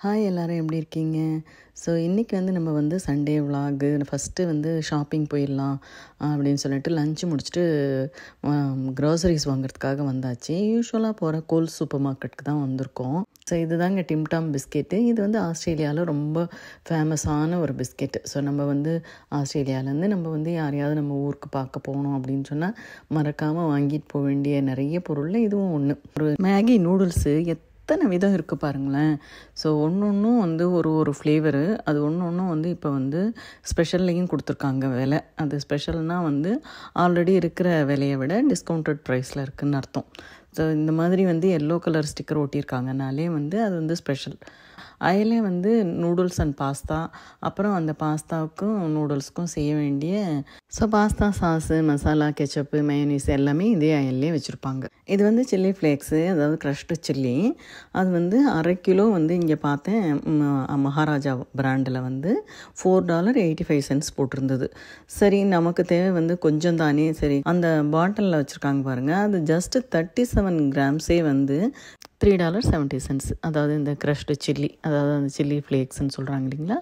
Hi எல்லாரும் எப்படி இருக்கீங்க? ஸோ இன்றைக்கி நம்ம சண்டே விலாகு ஃபஸ்ட்டு ஷாப்பிங் போயிடலாம் அப்படின்னு சொல்லிட்டு லஞ்சு முடிச்சுட்டு க்ராசரிஸ் வாங்குறதுக்காக வந்தாச்சு. யூஸ்வலாக போகிற கோல்ஸ் சூப்பர் மார்க்கெட்டுக்கு தான் வந்திருக்கோம். ஸோ இதுதாங்க டிம்டாம் பிஸ்கெட்டு. இது ஆஸ்திரேலியாவில் ரொம்ப ஃபேமஸான ஒரு பிஸ்கெட்டு. ஸோ நம்ம ஆஸ்திரேலியாவிலேருந்து நம்ம யாரையாவது நம்ம ஊருக்கு பார்க்க போகணும் அப்படின்னு சொன்னால் மறக்காமல் வாங்கிட்டு போக வேண்டிய நிறைய பொருளில் இதுவும் ஒன்று. ஒரு மேகி நூடுல்ஸு எத்தனை விதம் இருக்குது பாருங்களேன். ஸோ ஒன்று ஒரு ஃப்ளேவரு, அது ஒன்று இப்போ ஸ்பெஷல்லையும் கொடுத்துருக்காங்க விலை. அது ஸ்பெஷல்னால் ஆல்ரெடி இருக்கிற விலையை விட டிஸ்கவுண்டட் ப்ரைஸில் இருக்குதுன்னு அர்த்தம். ஸோ இந்த மாதிரி எல்லோ கலர் ஸ்டிக்கர் ஒட்டியிருக்காங்கனாலே அது ஸ்பெஷல். அதிலே நூடுல்ஸ் அண்ட் பாஸ்தா, அப்புறம் அந்த பாஸ்தாவுக்கும் நூடுல்ஸ்க்கும் செய்ய வேண்டிய pasta sauce, masala, ketchup, mayonnaise எல்லாமே இதே அயல்லே வச்சுருப்பாங்க. இது சில்லி ஃப்ளேக்ஸு, அதாவது க்ரஷ்டு சில்லி. அது அரை கிலோ இங்கே பார்த்தேன் மகாராஜா பிராண்டில் $4.85 போட்டிருந்தது. சரி, நமக்கு தேவை கொஞ்சம் தானே, சரி அந்த பாட்டிலில் வச்சுருக்காங்க பாருங்கள், அது ஜஸ்ட்டு 37 கிராம்ஸே $3.70. அதாவது இந்த க்ரஷ்டு சில்லி, அதாவது அந்த சில்லி ஃப்ளேக்ஸ்ன்னு சொல்கிறாங்க இல்லைங்களா,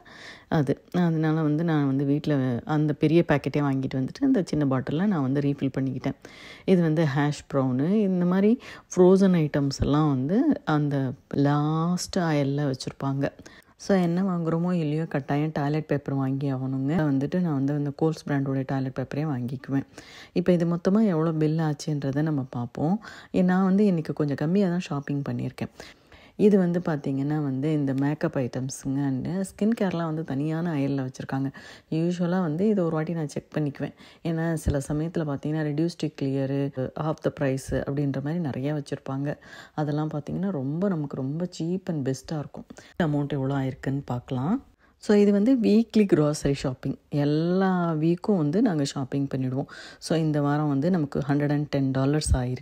அது. அதனால் நான் வீட்டில் அந்த பெரிய பேக்கெட்டே வாங்கிட்டு வந்துட்டு அந்த சின்ன பாட்டிலில் நான் ரீஃபில் பண்ணிக்கிட்டேன். இது ஹேஷ் ப்ரௌனு, இந்த மாதிரி ஃப்ரோசன் ஐட்டம்ஸ் எல்லாம் அந்த லாஸ்ட் அயலில் வச்சுருப்பாங்க. ஸோ என்ன வாங்குகிறோமோ இல்லையோ கட்டாயம் டாய்லெட் பேப்பர் வாங்கி ஆகணுங்க. நான் அந்த கோல்ஸ் பிராண்டோடைய டாய்லெட் பேப்பரே வாங்கிக்குவேன். இப்போ இது மொத்தமாக எவ்வளோ பில் ஆச்சுன்றதை நம்ம பார்ப்போம். நான் இன்றைக்கி கொஞ்சம் கம்மியாக தான் ஷாப்பிங் பண்ணியிருக்கேன். இது பார்த்திங்கன்னா இந்த மேக்கப் ஐட்டம்ஸுங்க அண்ட் ஸ்கின் கேர்லாம் தனியான அயலில் வச்சுருக்காங்க. யூஸ்வலாக இது ஒரு வாட்டி நான் செக் பண்ணிக்குவேன். ஏன்னா சில சமயத்தில் பார்த்திங்கன்னா reduced clear, of the price அப்படின்ற மாதிரி நிறையா வச்சுருப்பாங்க. அதெல்லாம் பார்த்திங்கன்னா நமக்கு ரொம்ப சீப் அண்ட் பெஸ்ட்டாக இருக்கும். அமௌண்ட் எவ்வளோ ஆயிருக்குன்னு பார்க்கலாம். ஸோ இது வீக்லி க்ராசரி ஷாப்பிங். எல்லா வீக்கும் நாங்கள் ஷாப்பிங் பண்ணிவிடுவோம். ஸோ இந்த வாரம் நமக்கு $110 ஆயிருக்கு.